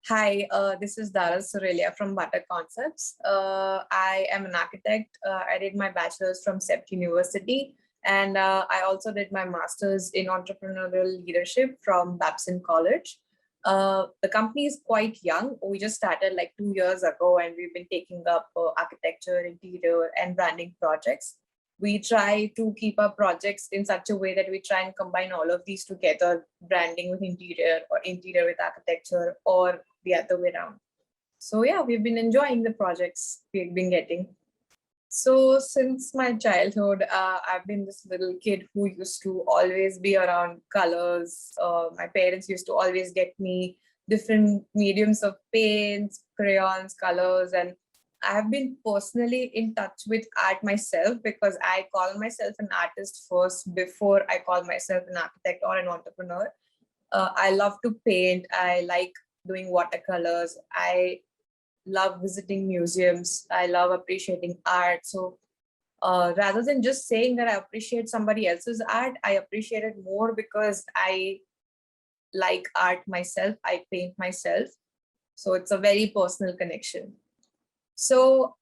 Hi, this is Dharal Surelia from Butter Concepts. I am an architect. I did my bachelor's from CEPT University, and I also did my master's in entrepreneurial leadership from Babson College. The company is quite young. We just started like 2 years ago, and we've been taking up architecture, interior, and branding projects. We try to keep our projects in such a way that we try and combine all of these together, branding with interior or interior with architecture, or the other way around. So yeah, we've been enjoying the projects we've been getting. So since my childhood, I've been this little kid who used to always be around colors. My parents used to always get me different mediums of paints, crayons, colors, and I have been personally in touch with art myself because I call myself an artist first before I call myself an architect or an entrepreneur. I love to paint. I like doing watercolors. I love visiting museums. I love appreciating art. So rather than just saying that I appreciate somebody else's art, I appreciate it more because I like art myself. I paint myself. So it's a very personal connection. So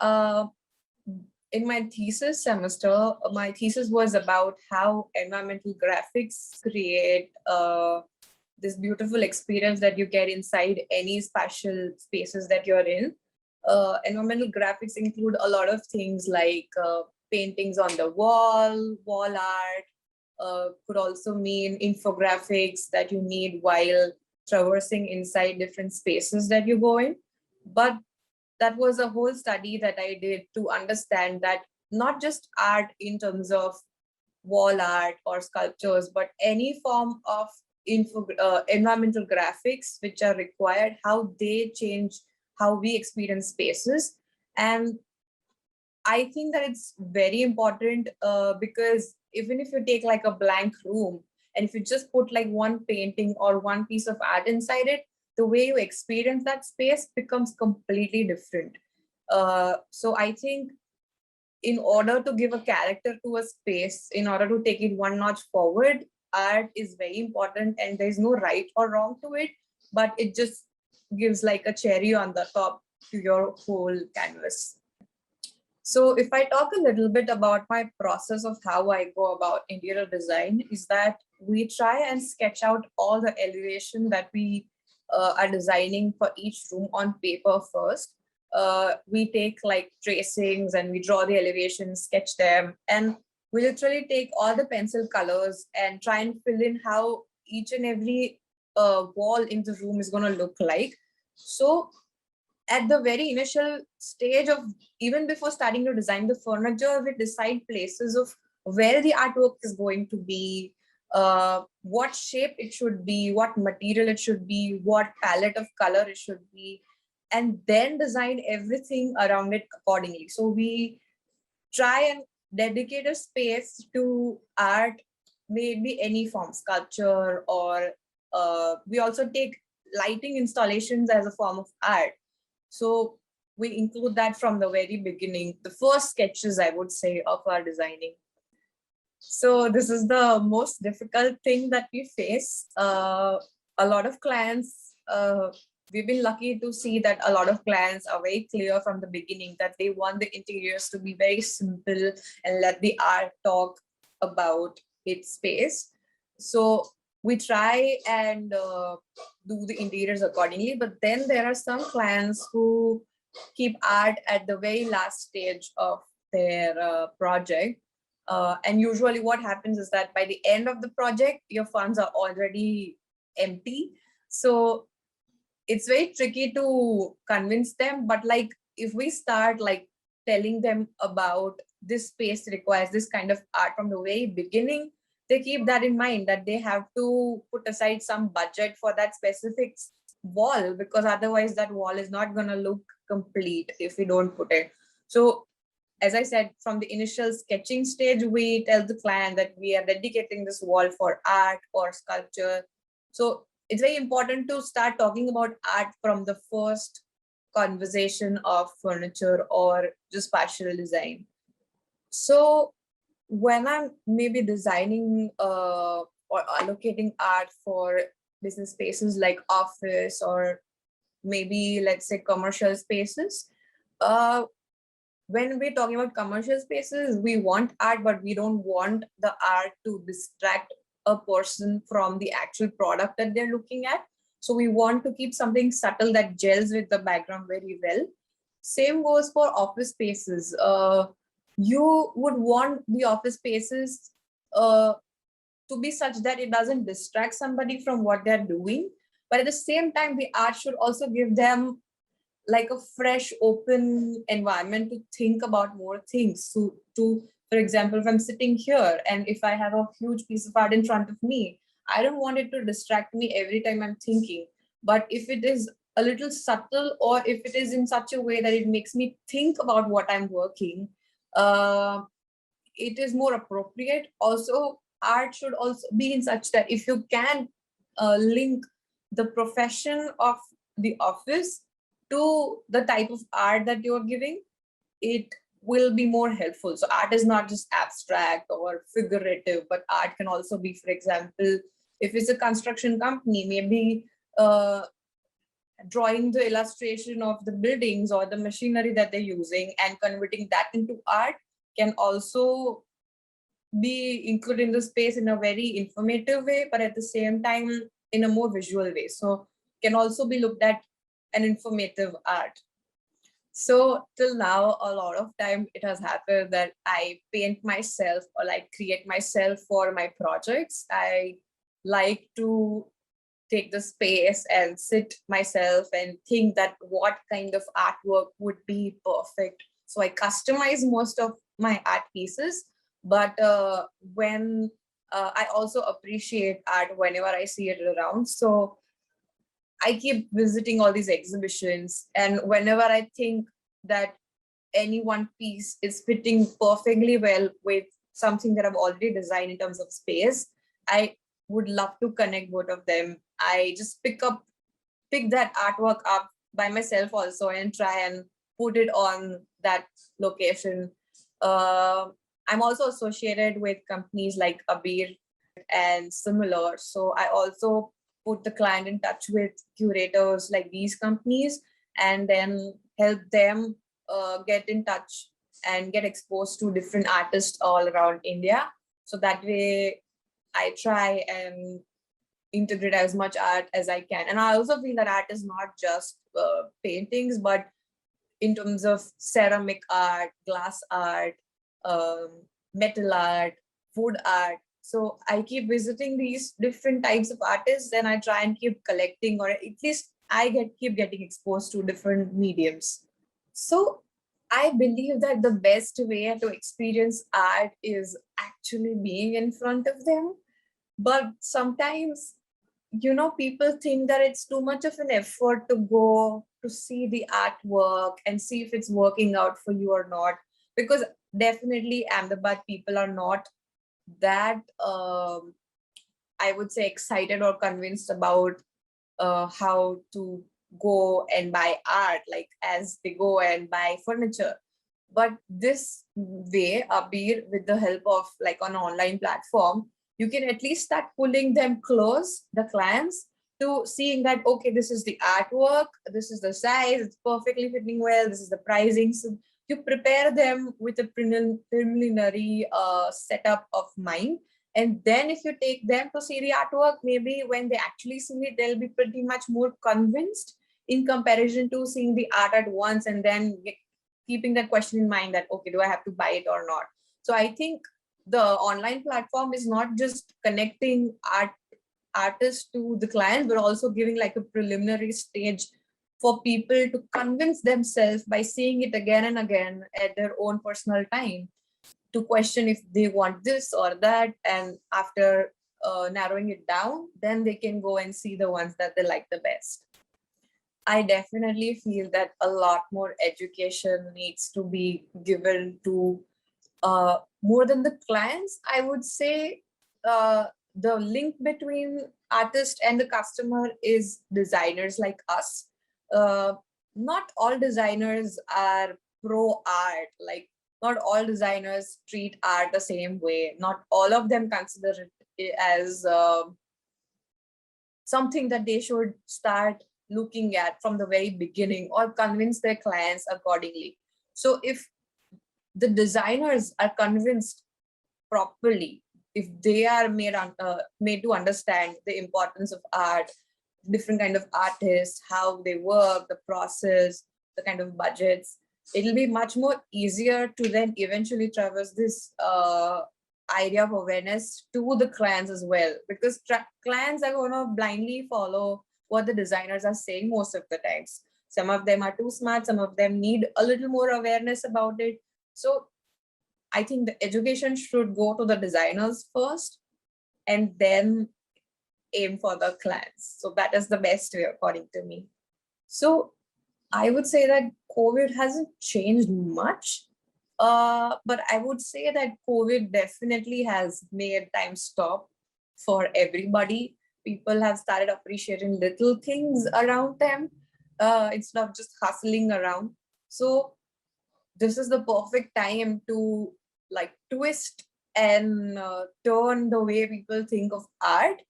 in my thesis semester, my thesis was about how environmental graphics create this beautiful experience that you get inside any spatial spaces that you're in. Environmental graphics include a lot of things like paintings on the wall art, could also mean infographics that you need while traversing inside different spaces that you go in. But that was a whole study that I did to understand that not just art in terms of wall art or sculptures, but any form of environmental graphics which are required, how they change how we experience spaces. And I think that it's very important because even if you take like a blank room and if you just put like one painting or one piece of art inside it, the way you experience that space becomes completely different. So I think in order to give a character to a space, in order to take it one notch forward, art is very important and there's no right or wrong to it, but it just gives like a cherry on the top to your whole canvas. So if I talk a little bit about my process of how I go about interior design, is that we try and sketch out all the elevation that we are designing for each room on paper first. We take like tracings and we draw the elevations, sketch them, and we literally take all the pencil colors and try and fill in how each and every wall in the room is going to look like. So at the very initial stage of even before starting to design the furniture, we decide places of where the artwork is going to be, what shape it should be, what material it should be, what palette of color it should be, and then design everything around it accordingly. So we try and dedicate a space to art, maybe any form, sculpture, or we also take lighting installations as a form of art. So we include that from the very beginning, the first sketches, I would say, of our designing. So this is the most difficult thing that we face. A lot of clients, we've been lucky to see that a lot of clients are very clear from the beginning that they want the interiors to be very simple and let the art talk about its space. So we try and do the interiors accordingly, but then there are some clients who keep art at the very last stage of their project. And usually what happens is that by the end of the project, your funds are already empty. So it's very tricky to convince them. But like if we start like telling them about this space requires this kind of art from the very beginning, they keep that in mind that they have to put aside some budget for that specific wall, because otherwise that wall is not going to look complete if we don't put it. So as I said, from the initial sketching stage, we tell the client that we are dedicating this wall for art or sculpture. So it's very important to start talking about art from the first conversation of furniture or just spatial design. So when I'm maybe designing or allocating art for business spaces like office or maybe let's say commercial spaces. When we're talking about commercial spaces, we want art, but we don't want the art to distract a person from the actual product that they're looking at. So we want to keep something subtle that gels with the background very well. Same goes for office spaces. You would want the office spaces to be such that it doesn't distract somebody from what they're doing. But at the same time, the art should also give them like a fresh, open environment to think about more things. To for example, if I'm sitting here and if I have a huge piece of art in front of me, I don't want it to distract me every time I'm thinking. But if it is a little subtle, or if it is in such a way that it makes me think about what I'm working, it is more appropriate. Also, art should also be in such that if you can link the profession of the office to the type of art that you're giving, it will be more helpful. So art is not just abstract or figurative, but art can also be, for example, if it's a construction company, maybe drawing the illustration of the buildings or the machinery that they're using and converting that into art can also be included in the space in a very informative way, but at the same time in a more visual way. So can also be looked at an informative art. So till now, a lot of time it has happened that I paint myself or like create myself for my projects. I like to take the space and sit myself and think that what kind of artwork would be perfect. So I customize most of my art pieces, but when I also appreciate art whenever I see it around. So I keep visiting all these exhibitions, and whenever I think that any one piece is fitting perfectly well with something that I've already designed in terms of space, I would love to connect both of them. I just pick that artwork up by myself also and try and put it on that location. I'm also associated with companies like Abir and similar. So I also put the client in touch with curators like these companies, and then help them get in touch and get exposed to different artists all around India. So that way I try and integrate as much art as I can. And I also feel that art is not just paintings, but in terms of ceramic art, glass art, metal art, wood art. So I keep visiting these different types of artists, and I try and keep collecting, or at least keep getting exposed to different mediums. So I believe that the best way to experience art is actually being in front of them. But sometimes, people think that it's too much of an effort to go to see the artwork and see if it's working out for you or not. Because definitely Ahmedabad people are not that, I would say, excited or convinced about how to go and buy art, like as they go and buy furniture. But this way, Abir, with the help of like an online platform, you can at least start pulling them close, the clients, to seeing that, okay, this is the artwork, this is the size, it's perfectly fitting well, this is the pricing. So you prepare them with a preliminary setup of mind. And then if you take them to see the artwork, maybe when they actually see it, they'll be pretty much more convinced in comparison to seeing the art at once and then keeping that question in mind that, okay, do I have to buy it or not? So I think the online platform is not just connecting artists to the client, but also giving like a preliminary stage for people to convince themselves by seeing it again and again at their own personal time, to question if they want this or that. And after narrowing it down, then they can go and see the ones that they like the best. I definitely feel that a lot more education needs to be given to more than the clients. I would say the link between artist and the customer is designers like us. Not all designers are pro art. Like, not all designers treat art the same way. Not all of them consider it as something that they should start looking at from the very beginning or convince their clients accordingly. So if the designers are convinced properly, if they are made to understand the importance of art, different kind of artists, how they work, the process, the kind of budgets, it'll be much more easier to then eventually traverse this idea of awareness to the clients as well, because clients are going to blindly follow what the designers are saying most of the times. Some of them are too smart, some of them need a little more awareness about it. So I think the education should go to the designers first and then aim for the clients. So that is the best way, according to me. So I would say that COVID hasn't changed much, but I would say that COVID definitely has made time stop for everybody. People have started appreciating little things around them instead of just hustling around. So this is the perfect time to like twist and turn the way people think of art.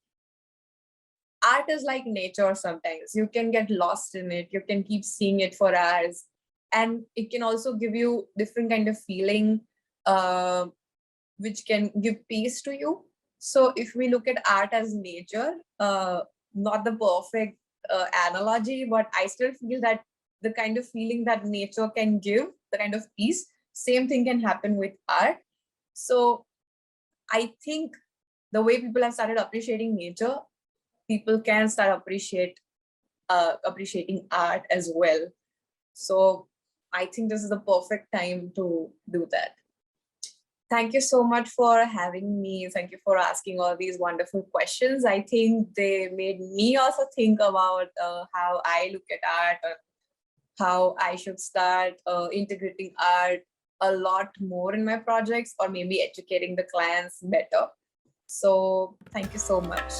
Art is like nature. Sometimes you can get lost in it, you can keep seeing it for hours, and it can also give you different kind of feeling which can give peace to you. So if we look at art as nature, not the perfect analogy, but I still feel that the kind of feeling that nature can give, the kind of peace, same thing can happen with art. So I think the way people have started appreciating nature, people can start appreciating art as well. So I think this is the perfect time to do that. Thank you so much for having me. Thank you for asking all these wonderful questions. I think they made me also think about how I look at art, or how I should start integrating art a lot more in my projects, or maybe educating the clients better. So thank you so much.